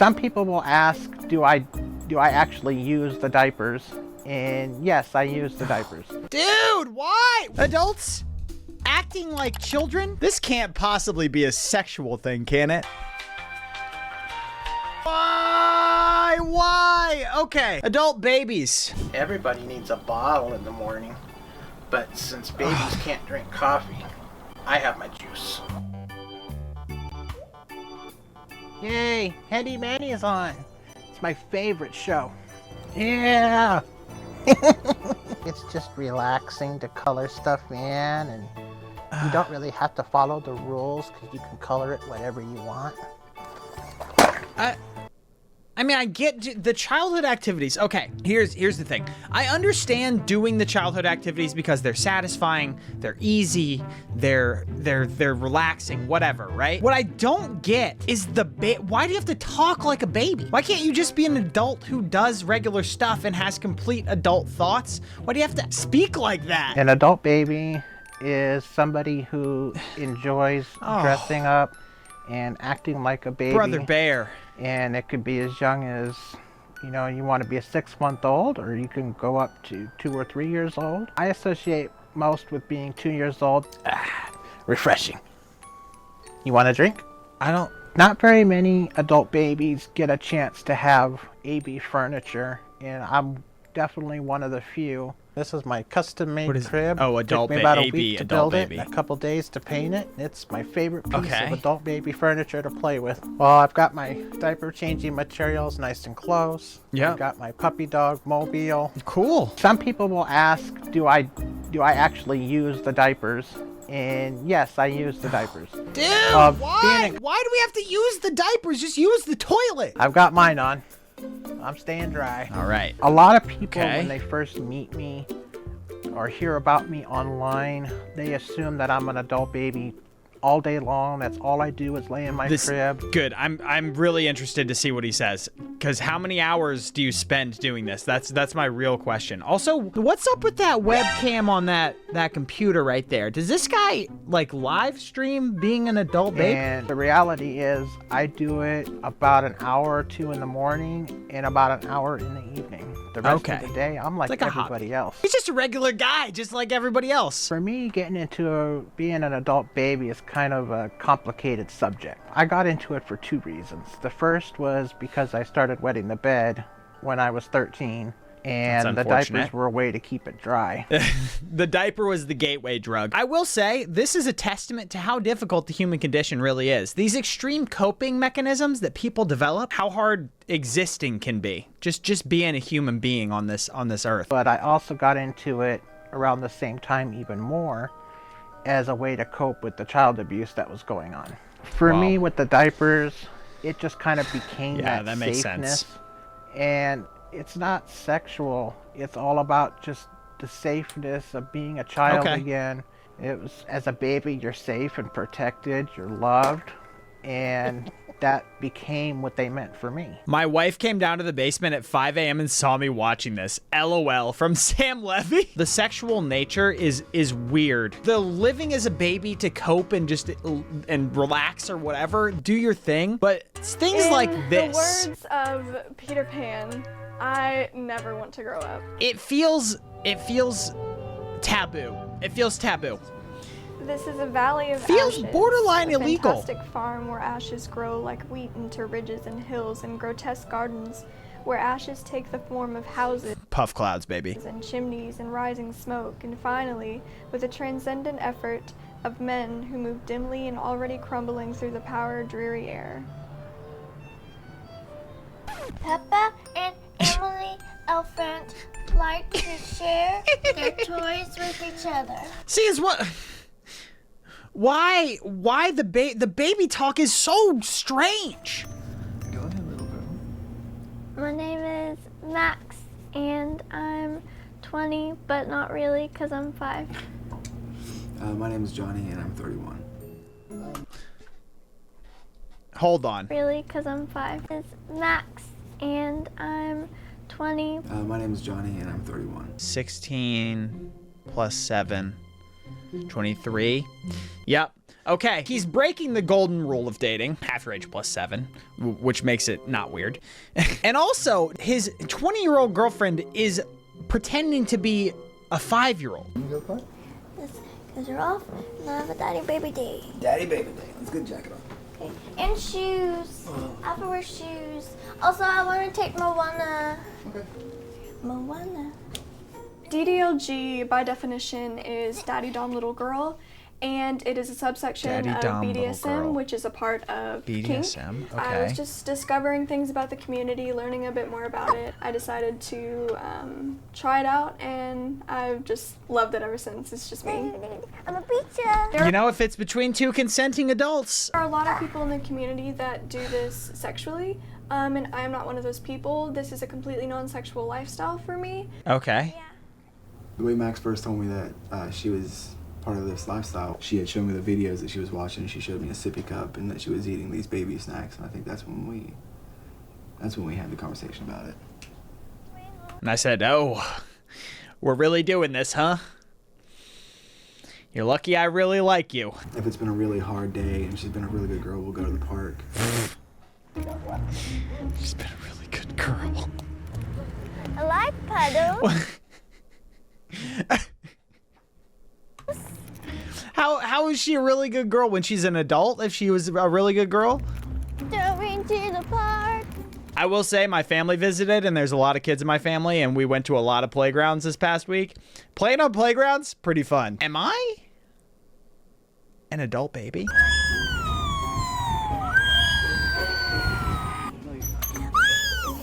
Some people will ask, do I actually use the diapers? And yes, I use the diapers. Dude, why? Adults acting like children? This can't possibly be a sexual thing, can it? Why? Okay, adult babies. Everybody needs a bottle in the morning, but since babies can't drink coffee, I have my juice. Yay, Handy Manny is on. It's my favorite show. Yeah! It's just relaxing to color stuff in, and you don't really have to follow the rules because you can color it whatever you want. I mean, I get the childhood activities. Okay, here's the thing. I understand doing the childhood activities because they're satisfying, they're easy, they're relaxing, whatever, right? What I don't get is why do you have to talk like a baby? Why can't you just be an adult who does regular stuff and has complete adult thoughts? Why do you have to speak like that? An adult baby is somebody who enjoys dressing up and acting like a baby. Brother Bear. And it could be as young as, you know, you want to be a 6-month-old, or you can go up to 2 or 3 years old. I associate most with being 2 years old. Refreshing. You want a drink? Not very many adult babies get a chance to have AB furniture, and I'm definitely one of the few. This is my custom-made crib. Oh, adult Took me about a baby, week to adult build baby. it, and a couple days to paint it. It's my favorite piece Okay. of adult baby furniture to play with. Well, I've got my diaper changing materials nice and close. Yeah. I've got my puppy dog mobile. Cool. Some people will ask, do I actually use the diapers? And yes, I use the diapers. Dude, why? Why do we have to use the diapers? Just use the toilet. I've got mine on. I'm staying dry. All right. A lot of people, Okay. when they first meet me or hear about me online, they assume that I'm an adult baby all day long. That's all I do is lay in my crib. Good. I'm really interested to see what he says, because how many hours do you spend doing this? That's my real question. Also, what's up with that webcam on that computer right there? Does this guy like live stream being an adult baby? And the reality is, I do it about an hour or two in the morning and about an hour in the evening. The rest of the day, I'm like a everybody else. He's just a regular guy, just like everybody else. For me, getting into being an adult baby is kind of a complicated subject. I got into it for 2 reasons. The first was because I started wetting the bed when I was 13. And the diapers were a way to keep it dry. The diaper was the gateway drug. I will say, this is a testament to how difficult the human condition really is. These extreme coping mechanisms that people develop, how hard existing can be. Just being a human being on this earth. But I also got into it around the same time even more as a way to cope with the child abuse that was going on. For me, with the diapers, it just kind of became that makes safeness. sense. And it's not sexual. It's all about just the safeness of being a child again. It was, as a baby, you're safe and protected, you're loved, and that became what they meant for me. My wife came down to the basement at 5 a.m. and saw me watching this. LOL from Sam Levy. The sexual nature is weird. The living as a baby to cope and just and relax or whatever, do your thing. But it's things like this. In the words of Peter Pan, I never want to grow up. It feels taboo. It feels taboo. This is a valley of Feels ashes, borderline a illegal. fantastic farm where ashes grow like wheat into ridges and hills, and grotesque gardens where ashes take the form of houses Puff clouds, baby. and chimneys and rising smoke, and finally, with a transcendent effort of men who move dimly and already crumbling through the power dreary air. Peppa and Emily Elfant like to share their toys with each other. See, is what... Why the baby talk is so strange? Go ahead, little girl. My name is Max, and I'm 20, but not really, because I'm 5. My name is Johnny, and I'm 31. Hold on. Really, because I'm 5. It's Max, and I'm 20. My name is Johnny, and I'm 31. 16 plus 7. 23. Yep. Okay, he's breaking the golden rule of dating, half your age plus 7, which makes it not weird. And also, his 20-year-old girlfriend is pretending to be a 5-year-old. Because you're off, and I have a daddy baby day. Daddy baby day. Let's get a jacket on. Okay. And shoes. I have to wear shoes. Also, I want to take Moana. Okay. Moana. DDLG, by definition, is Daddy Dom Little Girl, and it is a subsection Daddy of Dom Little Girl. BDSM, which is a part of kink. BDSM, I was okay. just discovering things about the community, learning a bit more about it. I decided to try it out, and I've just loved it ever since. It's just me. I'm a pizza. You know, if it's between 2 consenting adults. There are a lot of people in the community that do this sexually, and I am not one of those people. This is a completely non-sexual lifestyle for me. Okay. The way Max first told me that she was part of this lifestyle, she had shown me the videos that she was watching. She showed me a sippy cup and that she was eating these baby snacks. And I think that's when we had the conversation about it. And I said, oh, we're really doing this, huh? You're lucky I really like you. If it's been a really hard day and she's been a really good girl, we'll go to the park. She's been a really good girl. I like puddles. How is she a really good girl when she's an adult if she was a really good girl? Going to the park. I will say my family visited and there's a lot of kids in my family and we went to a lot of playgrounds this past week. Playing on playgrounds, pretty fun. Am I an adult baby?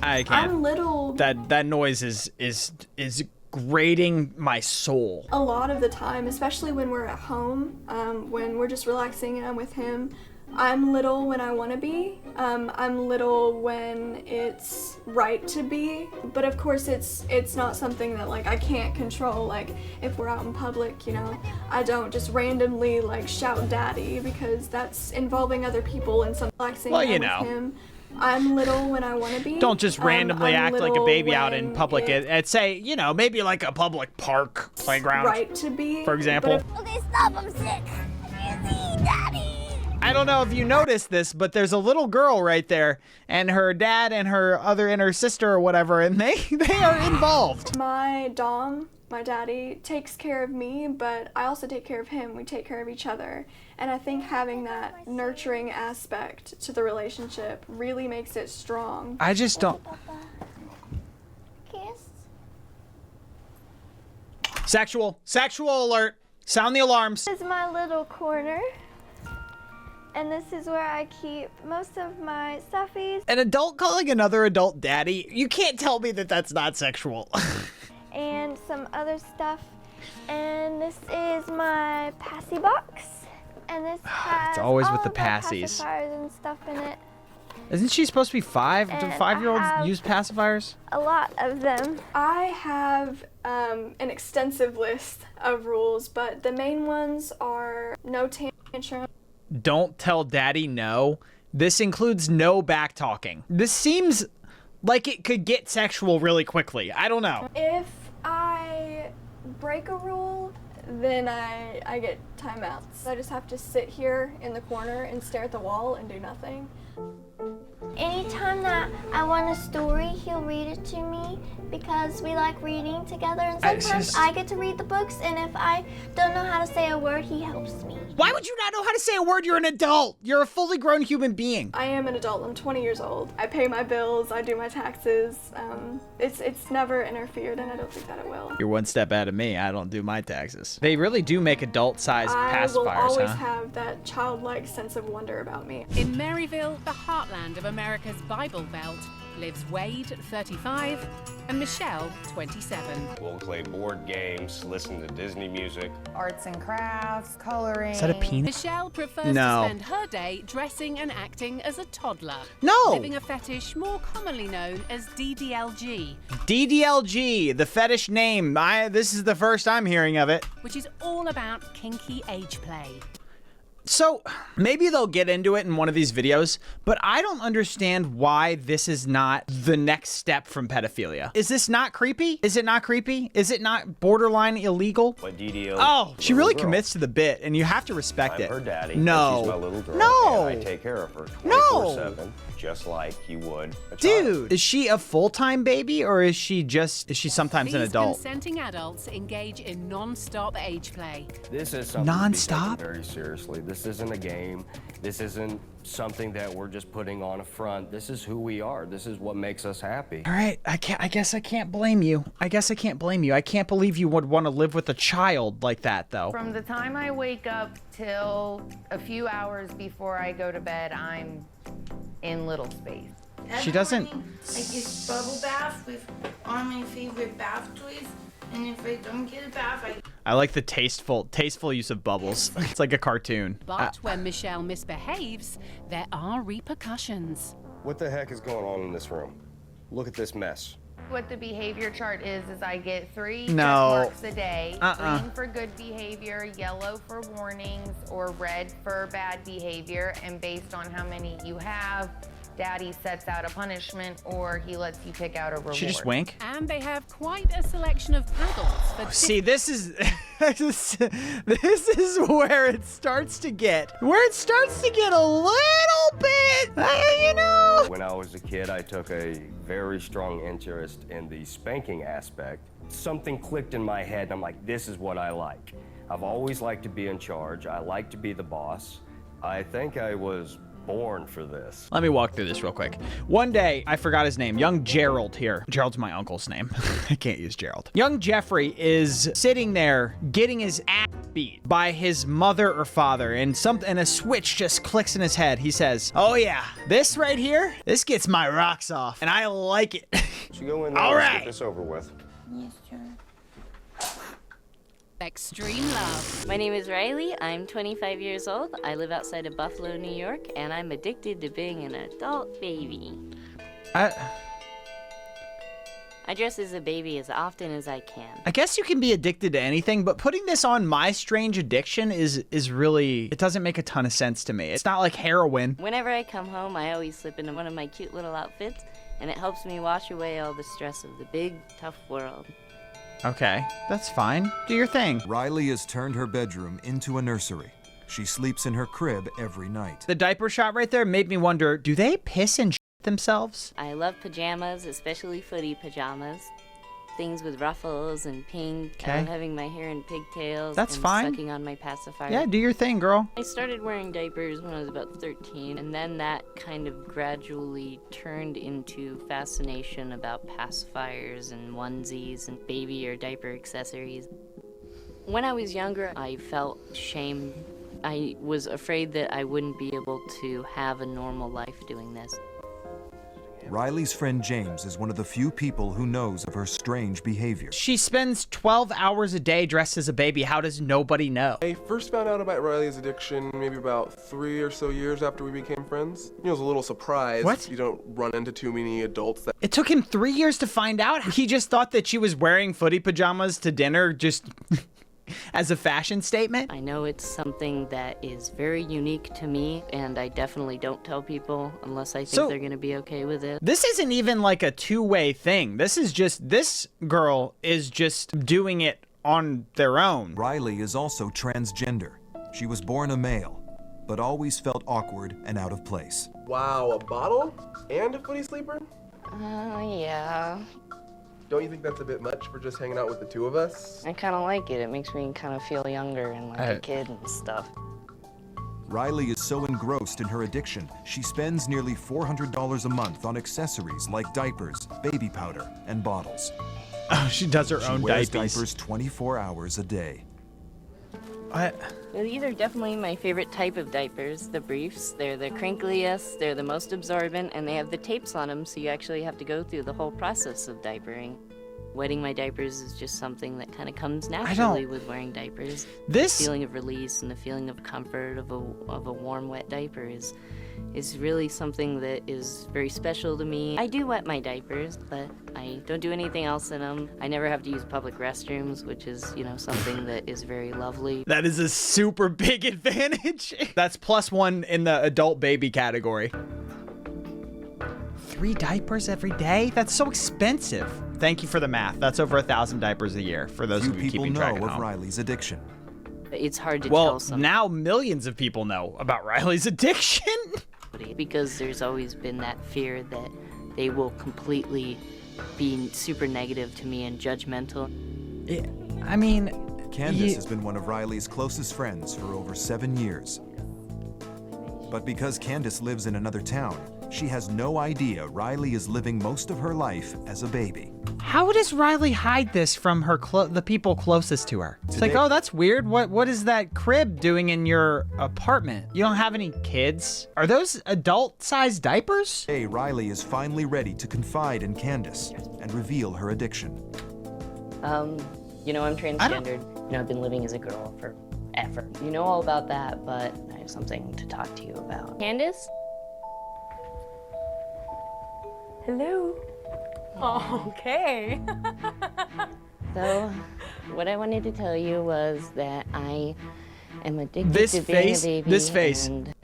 I can't. I'm little That noise is grating my soul. a lot of the time, especially when we're at home, when we're just relaxing and I'm with him. I'm little when I want to be. I'm little when it's right to be. But of course, it's not something that like I can't control. Like if we're out in public, you know, I don't just randomly like shout "daddy" because that's involving other people and some relaxing. Well, time you with know. him. I'm little when I want to be. Don't just randomly I'm act like a little baby out in when public it's at say, you know, maybe like a public park playground. right to be. For example. But Okay, stop. I'm sick. Easy, daddy. I don't know if you noticed this, but there's a little girl right there, and her dad and her sister or whatever, and they are involved. my dom, my daddy, takes care of me, but I also take care of him. We take care of each other. And I think having that nurturing aspect to the relationship really makes it strong. I just don't. Papa. Kiss. Sexual alert. Sound the alarms. This is my little corner. And this is where I keep most of my stuffies An adult calling another adult daddy? You can't tell me that that's not sexual. and some other stuff. And this is my passy box. And this has always all with the of my passies. pacifiers and stuff in it. Isn't she supposed to be 5? Do And 5-year-olds I have- use pacifiers? A lot of them. I have an extensive list of rules, but the main ones are no tantrum. Don't tell daddy no. This includes no back talking. This seems like it could get sexual really quickly. I don't know. If I break a rule, then I get timeouts. I just have to sit here in the corner and stare at the wall and do nothing. Anytime that I want a story, he'll read it to me because we like reading together. And It's sometimes just- I get to read the books, and if I don't know how to say a word, he helps me. Why would you not know how to say a word? You're an adult. You're a fully grown human being. I am an adult. I'm 20 years old. I pay my bills. I do my taxes. It's never interfered, and I don't think that it will. You're one step ahead of me. I don't do my taxes. They really do make adult-sized I will pacifiers, always huh? have that childlike sense of wonder about me. In Maryville, the heartland of America's Bible Belt, lives Wade, 35, and Michelle, 27. We'll play board games, listen to Disney music. Arts and crafts, coloring. Is that a penis? Michelle prefers No. to spend her day dressing and acting as a toddler. No. Living a fetish more commonly known as DDLG, DDLG, the fetish name. This is the first I'm hearing of it. which is all about kinky age play. So maybe they'll get into it in one of these videos, but I don't understand why this is not the next step from pedophilia. Is this not creepy? Is it not creepy? Is it not borderline illegal? But DDO. Oh, she really girl. commits to the bit, and you have to respect I'm it. her daddy. No. And she's my little girl. No. And I take care of her 24/7, No. just like you would a child. Dude, is she a full-time baby, or is she sometimes an These adult? consenting adults engage in non-stop age play. This is something Non-stop? to be taken very seriously. This isn't a game. This isn't something that we're just putting on a front. This is who we are. This is what makes us happy. All right, I guess I can't blame you. I can't believe you would want to live with a child like that, though. From the time I wake up till a few hours before I go to bed, I'm in little space. She doesn't. I get bubble bath with all my favorite bath toys, and if I don't get a bath, I like the tasteful use of bubbles. It's like a cartoon. But when Michelle misbehaves, there are repercussions. What the heck is going on in this room? Look at this mess. What the behavior chart is I get 3 No. check marks a day. Uh-uh. Green for good behavior, yellow for warnings, or red for bad behavior. And based on how many you have, Daddy sets out a punishment or he lets you pick out a reward. She just wink. And they have quite a selection of paddles for See, this is this is where it starts to get a little bit, you know. When I was a kid, I took a very strong interest in the spanking aspect. Something clicked in my head, and I'm like, this is what I like. I've always liked to be in charge. I like to be the boss. I think I was born for this. Let me walk through this real quick. One day, I forgot his name. Young Gerald here. Gerald's my uncle's name. I can't use Gerald. Young Jeffrey is sitting there getting his ass beat by his mother or father, and a switch just clicks in his head. He says, "Oh yeah, this right here, this gets my rocks off, and I like it." So go in there All and right. get this over with. yes, sir. extreme love. My name is Riley. I'm 25 years old. I live outside of Buffalo, New York, and I'm addicted to being an adult baby. I dress as a baby as often as I can. I guess you can be addicted to anything, but putting this on my strange addiction is really, it doesn't make a ton of sense to me. It's not like heroin. Whenever I come home, I always slip into one of my cute little outfits, and it helps me wash away all the stress of the big, tough world. Okay, that's fine. Do your thing. Riley has turned her bedroom into a nursery. She sleeps in her crib every night. The diaper shot right there made me wonder, do they piss and shit themselves? I love pajamas, especially footy pajamas. Things with ruffles and pink. I love having my hair in pigtails. That's and fine. Sucking on my pacifier. Yeah, do your thing, girl. I started wearing diapers when I was about 13, and then that kind of gradually turned into fascination about pacifiers and onesies and baby or diaper accessories. When I was younger, I felt shame. I was afraid that I wouldn't be able to have a normal life doing this. Riley's friend James is one of the few people who knows of her strange behavior. She spends 12 hours a day dressed as a baby. How does nobody know? I first found out about Riley's addiction maybe about 3 or so years after we became friends. You know, I was a little surprised. What? You don't run into too many adults that... It took him 3 years to find out. He just thought that she was wearing footy pajamas to dinner just as a fashion statement. I know it's something that is very unique to me, and I definitely don't tell people unless I think they're going to be okay with it. This isn't even like a two-way thing. This is just, this girl is just doing it on their own. Riley is also transgender. She was born a male, but always felt awkward and out of place. Wow, a bottle? And a footy sleeper? Yeah. Don't you think that's a bit much for just hanging out with the two of us? I kind of like it. It makes me kind of feel younger and like a kid and stuff. Riley is so engrossed in her addiction, she spends nearly $400 a month on accessories like diapers, baby powder, and bottles. Oh, she does her own She wears diapers. diapers 24 hours a day. These are definitely my favorite type of diapers, the briefs. They're the crinkliest, they're the most absorbent, and they have the tapes on them, so you actually have to go through the whole process of diapering. Wetting my diapers is just something that kind of comes naturally with wearing diapers. This The feeling of release and the feeling of comfort of a warm, wet diaper is really something that is very special to me. I do wet my diapers, but I don't do anything else in them. I never have to use public restrooms, which is, you know, something that is very lovely. That is a super big advantage. That's +1 in the adult baby category. 3 diapers every day? That's so expensive. Thank you for the math. That's over 1,000 diapers a year for those of you Few people keeping track know at of home. Riley's addiction. It's hard to Well, tell somebody now millions of people know about Riley's addiction. because there's always been that fear that they will completely be super negative to me and judgmental. I mean, Candace has been one of Riley's closest friends for over 7 years. But because Candace lives in another town, she has no idea Riley is living most of her life as a baby. how does Riley hide this from her the people closest to her? It's like, Today- oh, that's weird. What is that crib doing in your apartment? You don't have any kids? Are those adult-sized diapers? Today, Riley is finally ready to confide in Candace and reveal her addiction. You know, I'm transgendered. You know, I've been living as a girl forever. You know all about that, but I have something to talk to you about. Candace? Hello. Oh, okay. So, what I wanted to tell you was that I am addicted This to being face, a baby. this face. And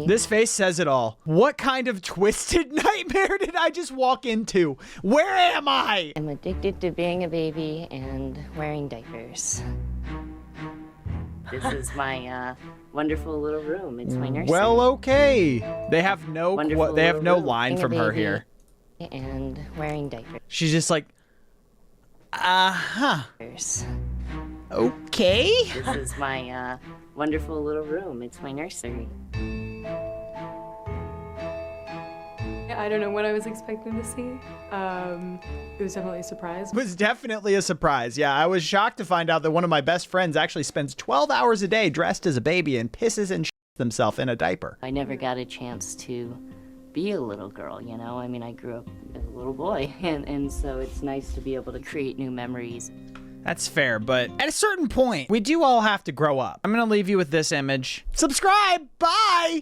This face says it all. What kind of twisted nightmare did I just walk into? Where am I? I'm addicted to being a baby and wearing diapers. This is my wonderful little room. It's my nursery. Well, okay. They have no Wonderful they have little no room. line Being a from her baby here. And wearing diapers. She's just like, uh-huh. Okay. This is my wonderful little room. It's my nursery. I don't know what I was expecting to see. It was definitely a surprise. It was definitely a surprise. Yeah, I was shocked to find out that one of my best friends actually spends 12 hours a day dressed as a baby and pisses and shits himself in a diaper. I never got a chance to be a little girl, you know? I mean, I grew up as a little boy, and so it's nice to be able to create new memories. That's fair, but at a certain point, we do all have to grow up. I'm gonna leave you with this image. Subscribe! Bye!